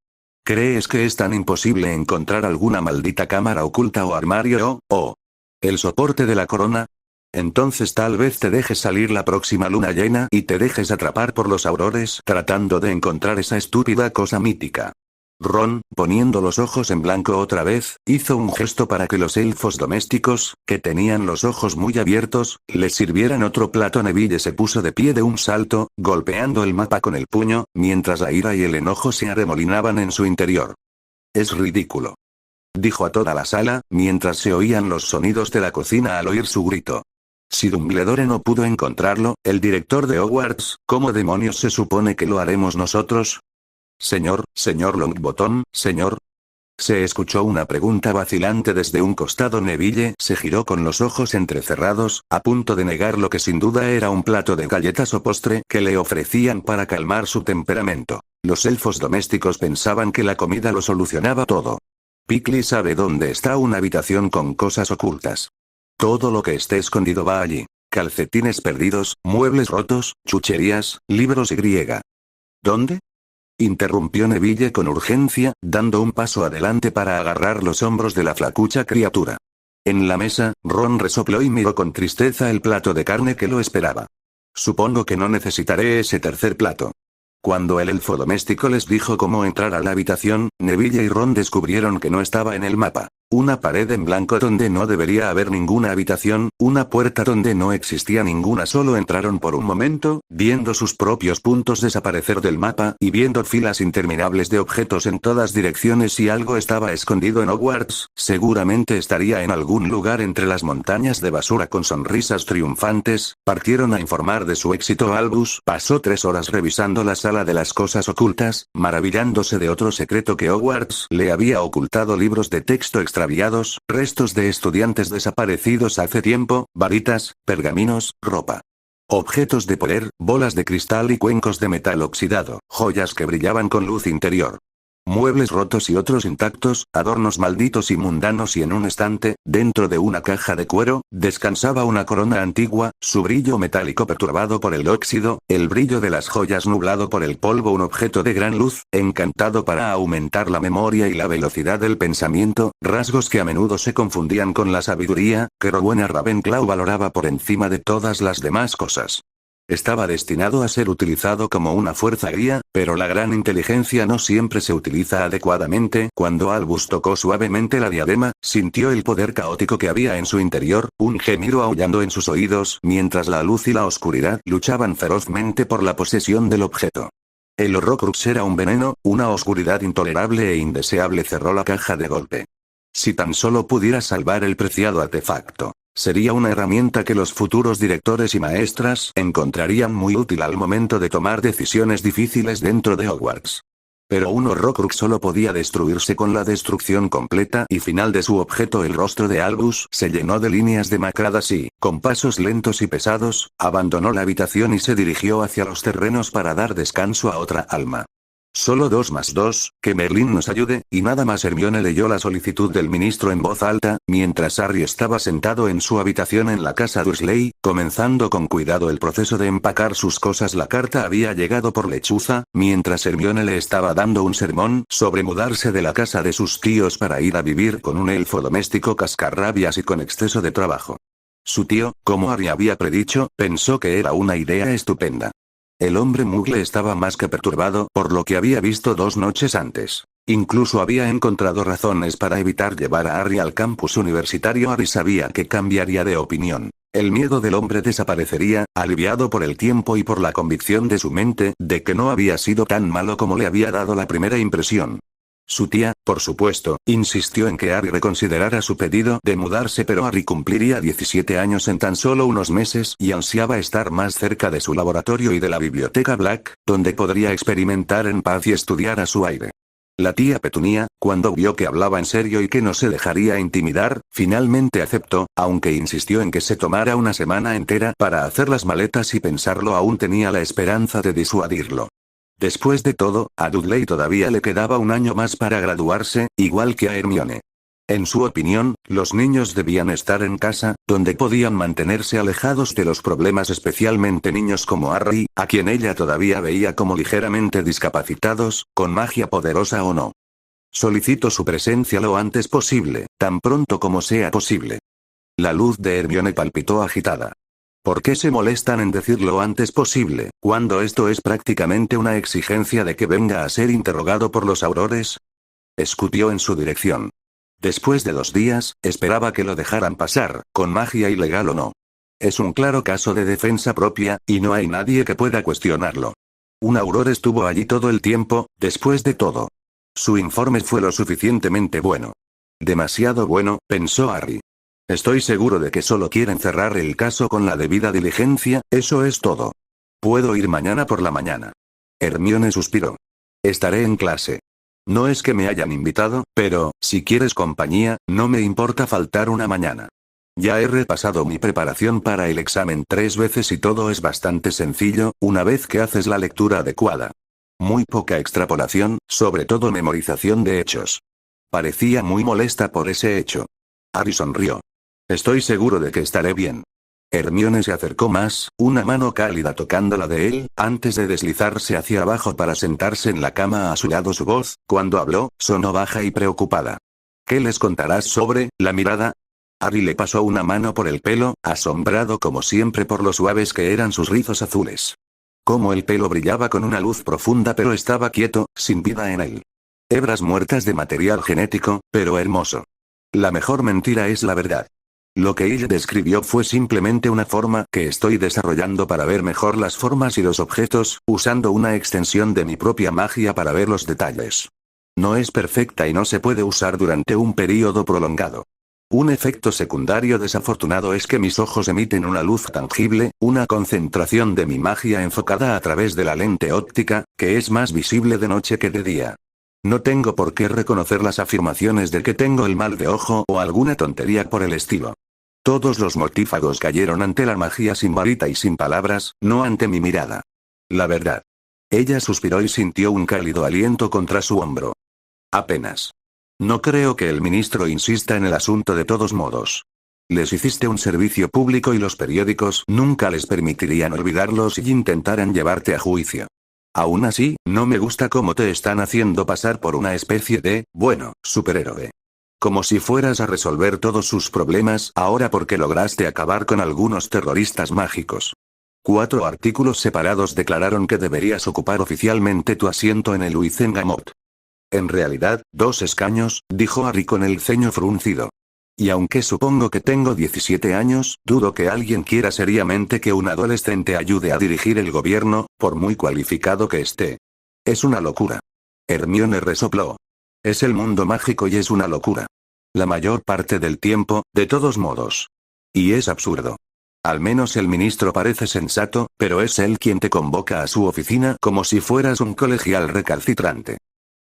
¿Crees que es tan imposible encontrar alguna maldita cámara oculta o armario o el soporte de la corona? Entonces tal vez te dejes salir la próxima luna llena y te dejes atrapar por los aurores tratando de encontrar esa estúpida cosa mítica». Ron, poniendo los ojos en blanco otra vez, hizo un gesto para que los elfos domésticos, que tenían los ojos muy abiertos, les sirvieran otro plato. Neville se puso de pie de un salto, golpeando el mapa con el puño, mientras la ira y el enojo se arremolinaban en su interior. «Es ridículo», dijo a toda la sala, mientras se oían los sonidos de la cocina al oír su grito. «Si Dumbledore no pudo encontrarlo, el director de Hogwarts, ¿cómo demonios se supone que lo haremos nosotros? Señor Longbottom, señor». Se escuchó una pregunta vacilante desde un costado. Neville se giró con los ojos entrecerrados, a punto de negar lo que sin duda era un plato de galletas o postre que le ofrecían para calmar su temperamento. Los elfos domésticos pensaban que la comida lo solucionaba todo. «Pickly sabe dónde está una habitación con cosas ocultas. Todo lo que esté escondido va allí. Calcetines perdidos, muebles rotos, chucherías, libros y griega». «¿Dónde?», interrumpió Neville con urgencia, dando un paso adelante para agarrar los hombros de la flacucha criatura. En la mesa, Ron resopló y miró con tristeza el plato de carne que lo esperaba. «Supongo que no necesitaré ese tercer plato». Cuando el elfo doméstico les dijo cómo entrar a la habitación, Neville y Ron descubrieron que no estaba en el mapa. Una pared en blanco donde no debería haber ninguna habitación, una puerta donde no existía ninguna. Solo entraron por un momento, viendo sus propios puntos desaparecer del mapa y viendo filas interminables de objetos en todas direcciones. Si algo estaba escondido en Hogwarts, seguramente estaría en algún lugar entre las montañas de basura. Con sonrisas triunfantes, partieron a informar de su éxito. Albus pasó 3 horas revisando la sala de las cosas ocultas, maravillándose de otro secreto que Hogwarts le había ocultado: libros de texto extraviados, restos de estudiantes desaparecidos hace tiempo, varitas, pergaminos, ropa, objetos de poder, bolas de cristal y cuencos de metal oxidado, joyas que brillaban con luz interior, muebles rotos y otros intactos, adornos malditos y mundanos. Y en un estante, dentro de una caja de cuero, descansaba una corona antigua, su brillo metálico perturbado por el óxido, el brillo de las joyas nublado por el polvo. Un objeto de gran luz, encantado para aumentar la memoria y la velocidad del pensamiento, rasgos que a menudo se confundían con la sabiduría, que Rowena Ravenclaw valoraba por encima de todas las demás cosas. Estaba destinado a ser utilizado como una fuerza guía, pero la gran inteligencia no siempre se utiliza adecuadamente. Cuando Albus tocó suavemente la diadema, sintió el poder caótico que había en su interior, un gemido aullando en sus oídos, mientras la luz y la oscuridad luchaban ferozmente por la posesión del objeto. El Horrocrux era un veneno, una oscuridad intolerable e indeseable. Cerró la caja de golpe. Si tan solo pudiera salvar el preciado artefacto. Sería una herramienta que los futuros directores y maestras encontrarían muy útil al momento de tomar decisiones difíciles dentro de Hogwarts. Pero un Horrocrux solo podía destruirse con la destrucción completa y final de su objeto. El rostro de Albus se llenó de líneas demacradas y, con pasos lentos y pesados, abandonó la habitación y se dirigió hacia los terrenos para dar descanso a otra alma. Solo 2 más 2, que Merlín nos ayude, y nada más. Hermione leyó la solicitud del ministro en voz alta, mientras Harry estaba sentado en su habitación en la casa Dursley, comenzando con cuidado el proceso de empacar sus cosas. La carta había llegado por lechuza, mientras Hermione le estaba dando un sermón sobre mudarse de la casa de sus tíos para ir a vivir con un elfo doméstico cascarrabias y con exceso de trabajo. Su tío, como Harry había predicho, pensó que era una idea estupenda. El hombre Muggle estaba más que perturbado por lo que había visto 2 noches antes. Incluso había encontrado razones para evitar llevar a Harry al campus universitario. Harry sabía que cambiaría de opinión. El miedo del hombre desaparecería, aliviado por el tiempo y por la convicción de su mente de que no había sido tan malo como le había dado la primera impresión. Su tía, por supuesto, insistió en que Harry reconsiderara su pedido de mudarse, pero Harry cumpliría 17 años en tan solo unos meses y ansiaba estar más cerca de su laboratorio y de la biblioteca Black, donde podría experimentar en paz y estudiar a su aire. La tía Petunia, cuando vio que hablaba en serio y que no se dejaría intimidar, finalmente aceptó, aunque insistió en que se tomara una semana entera para hacer las maletas y pensarlo. Aún tenía la esperanza de disuadirlo. Después de todo, a Dudley todavía le quedaba un año más para graduarse, igual que a Hermione. En su opinión, los niños debían estar en casa, donde podían mantenerse alejados de los problemas, especialmente niños como Harry, a quien ella todavía veía como ligeramente discapacitados, con magia poderosa o no. Solicito su presencia lo antes posible, tan pronto como sea posible. La luz de Hermione palpitó agitada. ¿Por qué se molestan en decir lo antes posible, cuando esto es prácticamente una exigencia de que venga a ser interrogado por los aurores? Escupió en su dirección. Después de 2 días, esperaba que lo dejaran pasar, con magia ilegal o no. Es un claro caso de defensa propia, y no hay nadie que pueda cuestionarlo. Un auror estuvo allí todo el tiempo, después de todo. Su informe fue lo suficientemente bueno. Demasiado bueno, pensó Harry. Estoy seguro de que solo quieren cerrar el caso con la debida diligencia, eso es todo. Puedo ir mañana por la mañana. Hermione suspiró. Estaré en clase. No es que me hayan invitado, pero, si quieres compañía, no me importa faltar una mañana. Ya he repasado mi preparación para el examen 3 veces y todo es bastante sencillo, una vez que haces la lectura adecuada. Muy poca extrapolación, sobre todo memorización de hechos. Parecía muy molesta por ese hecho. Harry sonrió. Estoy seguro de que estaré bien. Hermione se acercó más, una mano cálida tocando la de él, antes de deslizarse hacia abajo para sentarse en la cama a su lado. Su voz, cuando habló, sonó baja y preocupada. ¿Qué les contarás sobre la mirada? Harry le pasó una mano por el pelo, asombrado como siempre por lo suaves que eran sus rizos azules. Como el pelo brillaba con una luz profunda, pero estaba quieto, sin vida en él. Hebras muertas de material genético, pero hermoso. La mejor mentira es la verdad. Lo que ella describió fue simplemente una forma que estoy desarrollando para ver mejor las formas y los objetos, usando una extensión de mi propia magia para ver los detalles. No es perfecta y no se puede usar durante un período prolongado. Un efecto secundario desafortunado es que mis ojos emiten una luz tangible, una concentración de mi magia enfocada a través de la lente óptica, que es más visible de noche que de día. No tengo por qué reconocer las afirmaciones de que tengo el mal de ojo o alguna tontería por el estilo. Todos los mortífagos cayeron ante la magia sin varita y sin palabras, no ante mi mirada. La verdad. Ella suspiró y sintió un cálido aliento contra su hombro. Apenas. No creo que el ministro insista en el asunto de todos modos. Les hiciste un servicio público y los periódicos nunca les permitirían olvidarlos y intentaran llevarte a juicio. Aún así, no me gusta cómo te están haciendo pasar por una especie de, bueno, superhéroe. Como si fueras a resolver todos sus problemas ahora porque lograste acabar con algunos terroristas mágicos. 4 artículos separados declararon que deberías ocupar oficialmente tu asiento en el Wizengamot. En realidad, 2 escaños, dijo Harry con el ceño fruncido. Y aunque supongo que tengo 17 años, dudo que alguien quiera seriamente que un adolescente ayude a dirigir el gobierno, por muy cualificado que esté. Es una locura. Hermione resopló. Es el mundo mágico y es una locura. La mayor parte del tiempo, de todos modos. Y es absurdo. Al menos el ministro parece sensato, pero es él quien te convoca a su oficina como si fueras un colegial recalcitrante.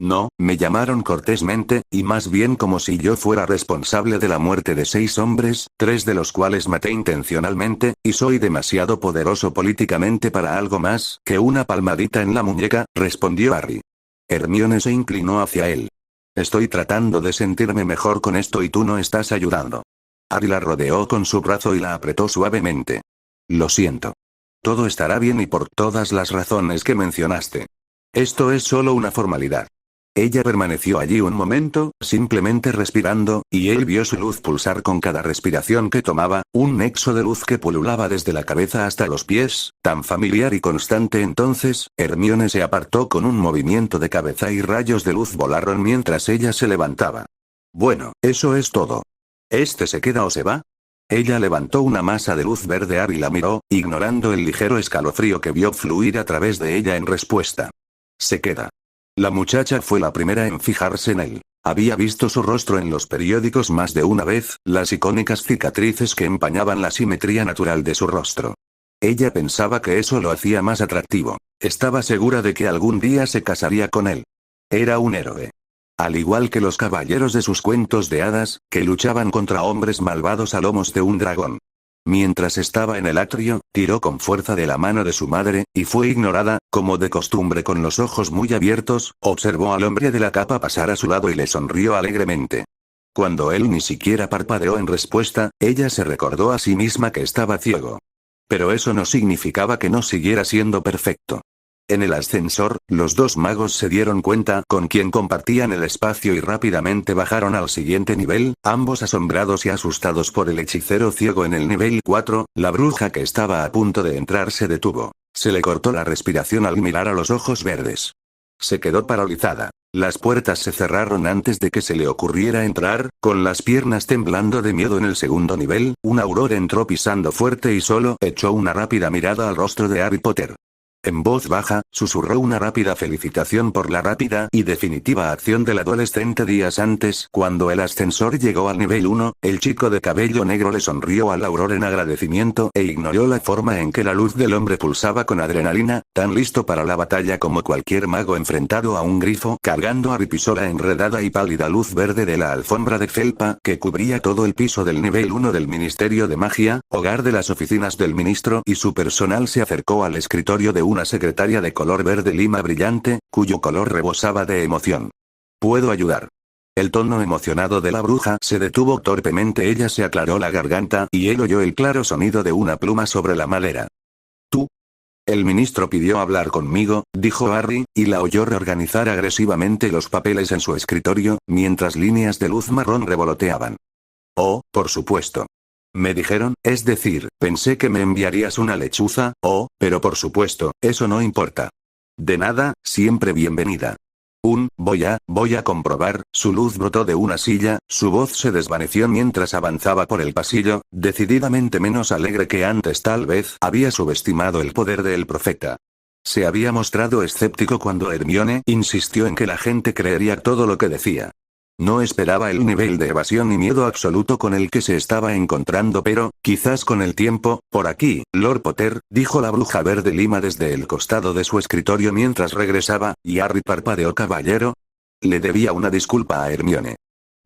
No, me llamaron cortésmente, y más bien como si yo fuera responsable de la muerte de 6 hombres, 3 de los cuales maté intencionalmente, y soy demasiado poderoso políticamente para algo más que una palmadita en la muñeca, respondió Harry. Hermione se inclinó hacia él. Estoy tratando de sentirme mejor con esto y tú no estás ayudando. Harry la rodeó con su brazo y la apretó suavemente. Lo siento. Todo estará bien y por todas las razones que mencionaste. Esto es solo una formalidad. Ella permaneció allí un momento, simplemente respirando, y él vio su luz pulsar con cada respiración que tomaba, un nexo de luz que pululaba desde la cabeza hasta los pies, tan familiar y constante. Entonces, Hermione se apartó con un movimiento de cabeza y rayos de luz volaron mientras ella se levantaba. Bueno, eso es todo. ¿Este se queda o se va? Ella levantó una masa de luz verde. Harry la miró, ignorando el ligero escalofrío que vio fluir a través de ella en respuesta. Se queda. La muchacha fue la primera en fijarse en él. Había visto su rostro en los periódicos más de una vez, las icónicas cicatrices que empañaban la simetría natural de su rostro. Ella pensaba que eso lo hacía más atractivo. Estaba segura de que algún día se casaría con él. Era un héroe. Al igual que los caballeros de sus cuentos de hadas, que luchaban contra hombres malvados a lomos de un dragón. Mientras estaba en el atrio, tiró con fuerza de la mano de su madre, y fue ignorada, como de costumbre. Con los ojos muy abiertos, observó al hombre de la capa pasar a su lado y le sonrió alegremente. Cuando él ni siquiera parpadeó en respuesta, ella se recordó a sí misma que estaba ciego. Pero eso no significaba que no siguiera siendo perfecto. En el ascensor, los 2 magos se dieron cuenta con quién compartían el espacio y rápidamente bajaron al siguiente nivel, ambos asombrados y asustados por el hechicero ciego en el nivel 4, la bruja que estaba a punto de entrar se detuvo. Se le cortó la respiración al mirar a los ojos verdes. Se quedó paralizada. Las puertas se cerraron antes de que se le ocurriera entrar, con las piernas temblando de miedo. En el segundo nivel, un auror entró pisando fuerte y solo echó una rápida mirada al rostro de Harry Potter. En voz baja, susurró una rápida felicitación por la rápida y definitiva acción del adolescente días antes. Cuando el ascensor llegó al nivel 1, el chico de cabello negro le sonrió al auror en agradecimiento e ignoró la forma en que la luz del hombre pulsaba con adrenalina, tan listo para la batalla como cualquier mago enfrentado a un grifo. Cargando a Harry pisó la enredada y pálida luz verde de la alfombra de felpa que cubría todo el piso del nivel 1 del Ministerio de Magia, hogar de las oficinas del ministro y su personal. Se acercó al escritorio de una secretaria de color verde lima brillante, cuyo color rebosaba de emoción. ¿Puedo ayudar? El tono emocionado de la bruja se detuvo torpemente. Ella se aclaró la garganta y él oyó el claro sonido de una pluma sobre la madera. ¿Tú? El ministro pidió hablar conmigo, dijo Harry, y la oyó reorganizar agresivamente los papeles en su escritorio, mientras líneas de luz marrón revoloteaban. Oh, por supuesto. Me dijeron, es decir, pensé que me enviarías una lechuza, pero por supuesto, eso no importa. De nada, siempre bienvenida. Voy a comprobar. Su luz brotó de una silla, su voz se desvaneció mientras avanzaba por el pasillo, decididamente menos alegre que antes. Tal vez había subestimado el poder del profeta. Se había mostrado escéptico cuando Hermione insistió en que la gente creería todo lo que decía. No esperaba el nivel de evasión y miedo absoluto con el que se estaba encontrando, pero, quizás con el tiempo. Por aquí, Lord Potter, dijo la bruja verde lima desde el costado de su escritorio mientras regresaba, y Harry parpadeó. Caballero. Le debía una disculpa a Hermione.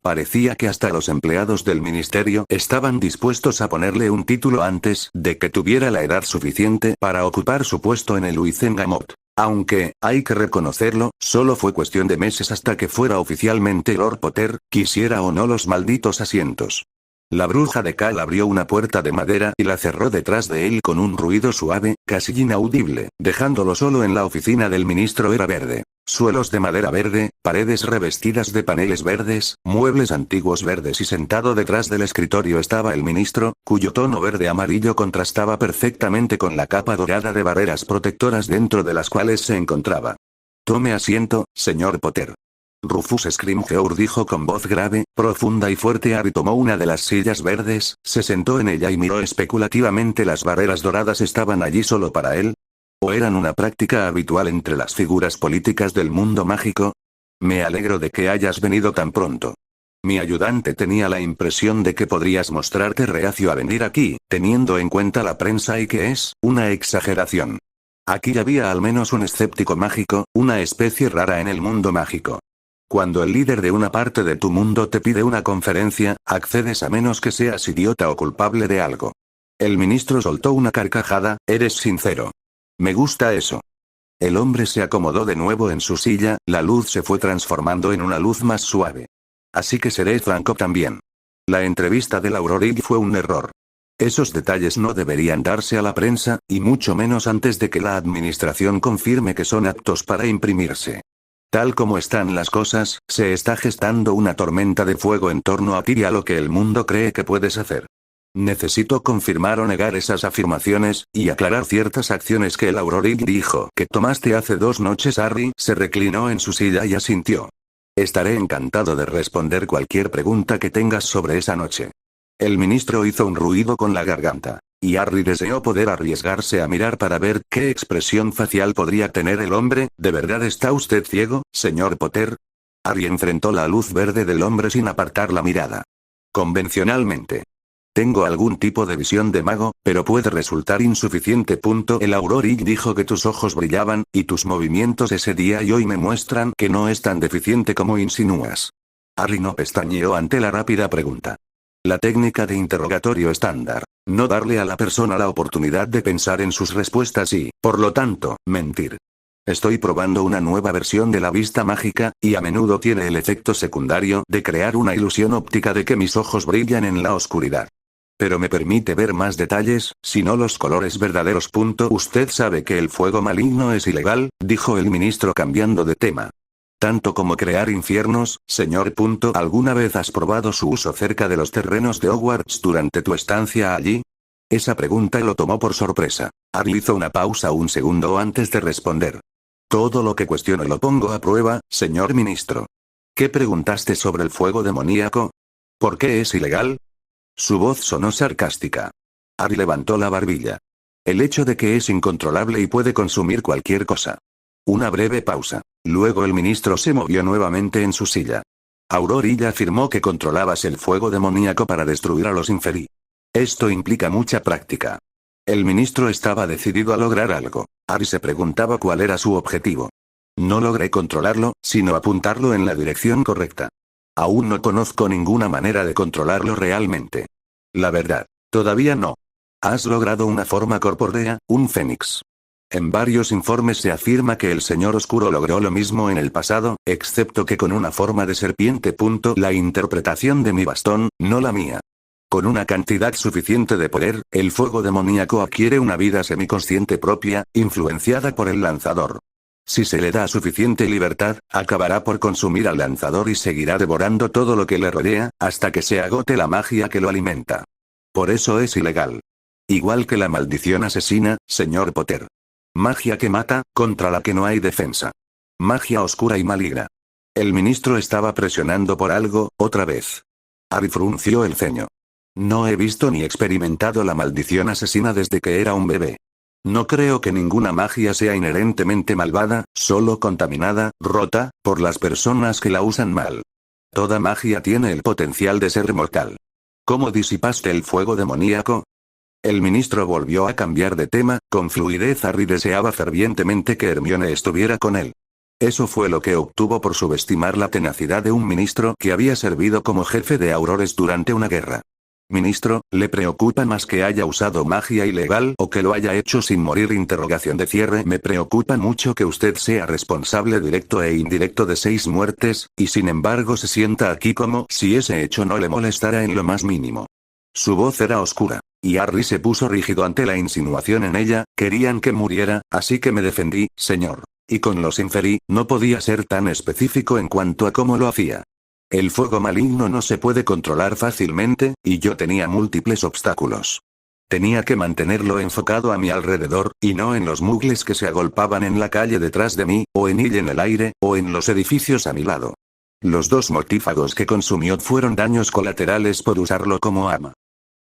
Parecía que hasta los empleados del ministerio estaban dispuestos a ponerle un título antes de que tuviera la edad suficiente para ocupar su puesto en el Wizengamot. Aunque, hay que reconocerlo, solo fue cuestión de meses hasta que fuera oficialmente Lord Potter, quisiera o no los malditos asientos. La bruja de cal abrió una puerta de madera y la cerró detrás de él con un ruido suave, casi inaudible, dejándolo solo en la oficina del ministro. Era verde. Suelos de madera verde, paredes revestidas de paneles verdes, muebles antiguos verdes y sentado detrás del escritorio estaba el ministro, cuyo tono verde amarillo contrastaba perfectamente con la capa dorada de barreras protectoras dentro de las cuales se encontraba. Tome asiento, señor Potter. Rufus Scrimgeour dijo con voz grave, profunda y fuerte. Harry tomó una de las sillas verdes, se sentó en ella y miró especulativamente. Las barreras doradas estaban allí solo para él. ¿O eran una práctica habitual entre las figuras políticas del mundo mágico? Me alegro de que hayas venido tan pronto. Mi ayudante tenía la impresión de que podrías mostrarte reacio a venir aquí, teniendo en cuenta la prensa y que es una exageración. Aquí había al menos un escéptico mágico, una especie rara en el mundo mágico. Cuando el líder de una parte de tu mundo te pide una conferencia, accedes a menos que seas idiota o culpable de algo. El ministro soltó una carcajada. Eres sincero. Me gusta eso. El hombre se acomodó de nuevo en su silla, la luz se fue transformando en una luz más suave. Así que seré franco también. La entrevista del Aurorig fue un error. Esos detalles no deberían darse a la prensa, y mucho menos antes de que la administración confirme que son aptos para imprimirse. Tal como están las cosas, se está gestando una tormenta de fuego en torno a ti y a lo que el mundo cree que puedes hacer. Necesito confirmar o negar esas afirmaciones, y aclarar ciertas acciones que el Aurorig dijo que tomaste hace 2 noches. Harry se reclinó en su silla y asintió. Estaré encantado de responder cualquier pregunta que tengas sobre esa noche. El ministro hizo un ruido con la garganta, y Harry deseó poder arriesgarse a mirar para ver qué expresión facial podría tener el hombre. ¿De verdad está usted ciego, señor Potter? Harry enfrentó la luz verde del hombre sin apartar la mirada. Convencionalmente. Tengo algún tipo de visión de mago, pero puede resultar insuficiente. El Aurorig dijo que tus ojos brillaban, y tus movimientos ese día y hoy me muestran que no es tan deficiente como insinúas. Harry no pestañeó ante la rápida pregunta. La técnica de interrogatorio estándar. No darle a la persona la oportunidad de pensar en sus respuestas y, por lo tanto, mentir. Estoy probando una nueva versión de la vista mágica, y a menudo tiene el efecto secundario de crear una ilusión óptica de que mis ojos brillan en la oscuridad. Pero me permite ver más detalles, si no los colores verdaderos. Usted sabe que el fuego maligno es ilegal, dijo el ministro cambiando de tema. Tanto como crear infiernos, señor. ¿Alguna vez has probado su uso cerca de los terrenos de Hogwarts durante tu estancia allí? Esa pregunta lo tomó por sorpresa. Harry hizo una pausa un segundo antes de responder. Todo lo que cuestiono lo pongo a prueba, señor ministro. ¿Qué preguntaste sobre el fuego demoníaco? ¿Por qué es ilegal? Su voz sonó sarcástica. Harry levantó la barbilla. El hecho de que es incontrolable y puede consumir cualquier cosa. Una breve pausa. Luego el ministro se movió nuevamente en su silla. Aurorilla afirmó que controlabas el fuego demoníaco para destruir a los Inferi. Esto implica mucha práctica. El ministro estaba decidido a lograr algo. Harry se preguntaba cuál era su objetivo. No logré controlarlo, sino apuntarlo en la dirección correcta. Aún no conozco ninguna manera de controlarlo realmente. La verdad, todavía no. Has logrado una forma corpórea, un fénix. En varios informes se afirma que el Señor Oscuro logró lo mismo en el pasado, excepto que con una forma de serpiente. La interpretación de mi bastón, no la mía. Con una cantidad suficiente de poder, el fuego demoníaco adquiere una vida semiconsciente propia, influenciada por el lanzador. Si se le da suficiente libertad, acabará por consumir al lanzador y seguirá devorando todo lo que le rodea, hasta que se agote la magia que lo alimenta. Por eso es ilegal. Igual que la maldición asesina, señor Potter. Magia que mata, contra la que no hay defensa. Magia oscura y maligna. El ministro estaba presionando por algo, otra vez. Harry frunció el ceño. No he visto ni experimentado la maldición asesina desde que era un bebé. No creo que ninguna magia sea inherentemente malvada, solo contaminada, rota, por las personas que la usan mal. Toda magia tiene el potencial de ser mortal. ¿Cómo disipaste el fuego demoníaco? El ministro volvió a cambiar de tema, con fluidez. Harry deseaba fervientemente que Hermione estuviera con él. Eso fue lo que obtuvo por subestimar la tenacidad de un ministro que había servido como jefe de Aurores durante una guerra. Ministro, ¿le preocupa más que haya usado magia ilegal o que lo haya hecho sin morir? Interrogación de cierre. Me preocupa mucho que usted sea responsable directo e indirecto de 6 muertes, y sin embargo se sienta aquí como si ese hecho no le molestara en lo más mínimo. Su voz era oscura, y Harry se puso rígido ante la insinuación en ella. Querían que muriera, así que me defendí, señor. Y con los Inferi, no podía ser tan específico en cuanto a cómo lo hacía. El fuego maligno no se puede controlar fácilmente, y yo tenía múltiples obstáculos. Tenía que mantenerlo enfocado a mi alrededor, y no en los mugles que se agolpaban en la calle detrás de mí, o en ella en el aire, o en los edificios a mi lado. Los 2 mortífagos que consumió fueron daños colaterales por usarlo como arma.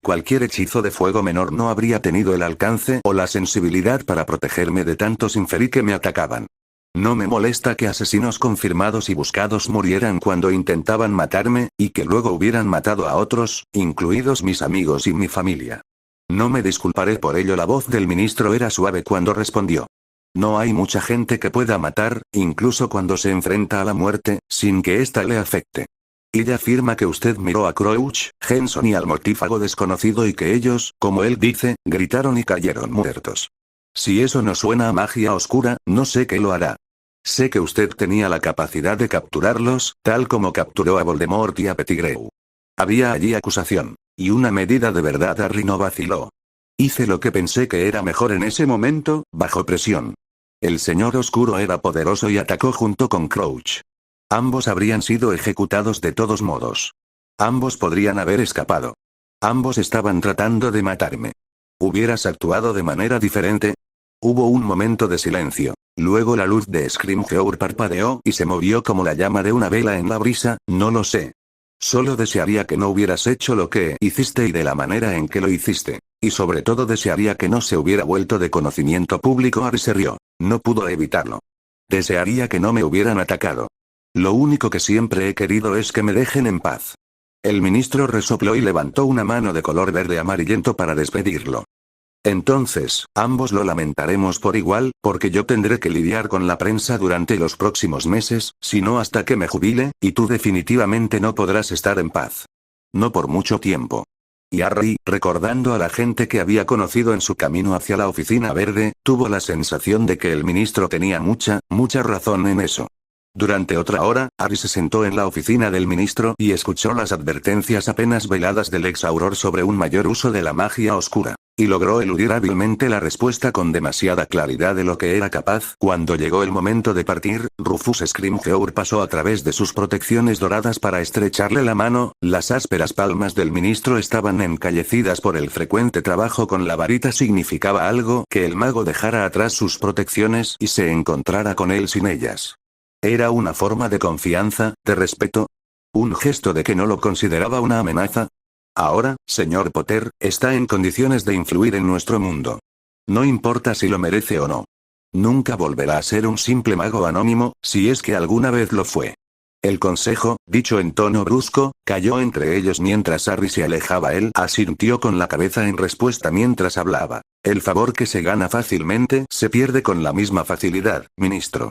Cualquier hechizo de fuego menor no habría tenido el alcance o la sensibilidad para protegerme de tantos Inferi que me atacaban. No me molesta que asesinos confirmados y buscados murieran cuando intentaban matarme, y que luego hubieran matado a otros, incluidos mis amigos y mi familia. No me disculparé por ello. La voz del ministro era suave cuando respondió. No hay mucha gente que pueda matar, incluso cuando se enfrenta a la muerte, sin que ésta le afecte. Ella afirma que usted miró a Crouch, Henson y al mortífago desconocido y que ellos, como él dice, gritaron y cayeron muertos. Si eso no suena a magia oscura, no sé qué lo hará. Sé que usted tenía la capacidad de capturarlos, tal como capturó a Voldemort y a Pettigrew. Había allí acusación. Y una medida de verdad. Harry no vaciló. Hice lo que pensé que era mejor en ese momento, bajo presión. El señor oscuro era poderoso y atacó junto con Crouch. Ambos habrían sido ejecutados de todos modos. Ambos podrían haber escapado. Ambos estaban tratando de matarme. ¿Hubieras actuado de manera diferente? Hubo un momento de silencio. Luego la luz de Scrimgeour parpadeó y se movió como la llama de una vela en la brisa. No lo sé. Solo desearía que no hubieras hecho lo que hiciste y de la manera en que lo hiciste. Y sobre todo desearía que no se hubiera vuelto de conocimiento público. Harry se rió. No pudo evitarlo. Desearía que no me hubieran atacado. Lo único que siempre he querido es que me dejen en paz. El ministro resopló y levantó una mano de color verde amarillento para despedirlo. Entonces, ambos lo lamentaremos por igual, porque yo tendré que lidiar con la prensa durante los próximos meses, si no hasta que me jubile, y tú definitivamente no podrás estar en paz. No por mucho tiempo. Y Harry, recordando a la gente que había conocido en su camino hacia la oficina verde, tuvo la sensación de que el ministro tenía mucha razón en eso. Durante otra hora, Harry se sentó en la oficina del ministro y escuchó las advertencias apenas veladas del ex Auror sobre un mayor uso de la magia oscura. Y logró eludir hábilmente la respuesta con demasiada claridad de lo que era capaz. Cuando llegó el momento de partir, Rufus Scrimgeour pasó a través de sus protecciones doradas para estrecharle la mano. Las ásperas palmas del ministro estaban encallecidas por el frecuente trabajo con la varita. Significaba algo que el mago dejara atrás sus protecciones y se encontrara con él sin ellas. Era una forma de confianza, de respeto. Un gesto de que no lo consideraba una amenaza. Ahora, señor Potter, está en condiciones de influir en nuestro mundo. No importa si lo merece o no. Nunca volverá a ser un simple mago anónimo, si es que alguna vez lo fue. El consejo, dicho en tono brusco, cayó entre ellos mientras Harry se alejaba. Él asintió con la cabeza en respuesta mientras hablaba. El favor que se gana fácilmente se pierde con la misma facilidad, ministro.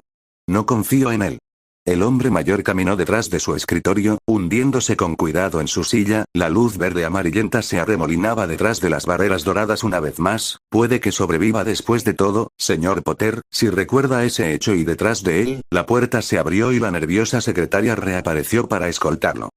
No confío en él. El hombre mayor caminó detrás de su escritorio, hundiéndose con cuidado en su silla. La luz verde amarillenta se arremolinaba detrás de las barreras doradas una vez más. Puede que sobreviva después de todo, señor Potter, si recuerda ese hecho. Y detrás de él, la puerta se abrió y la nerviosa secretaria reapareció para escoltarlo.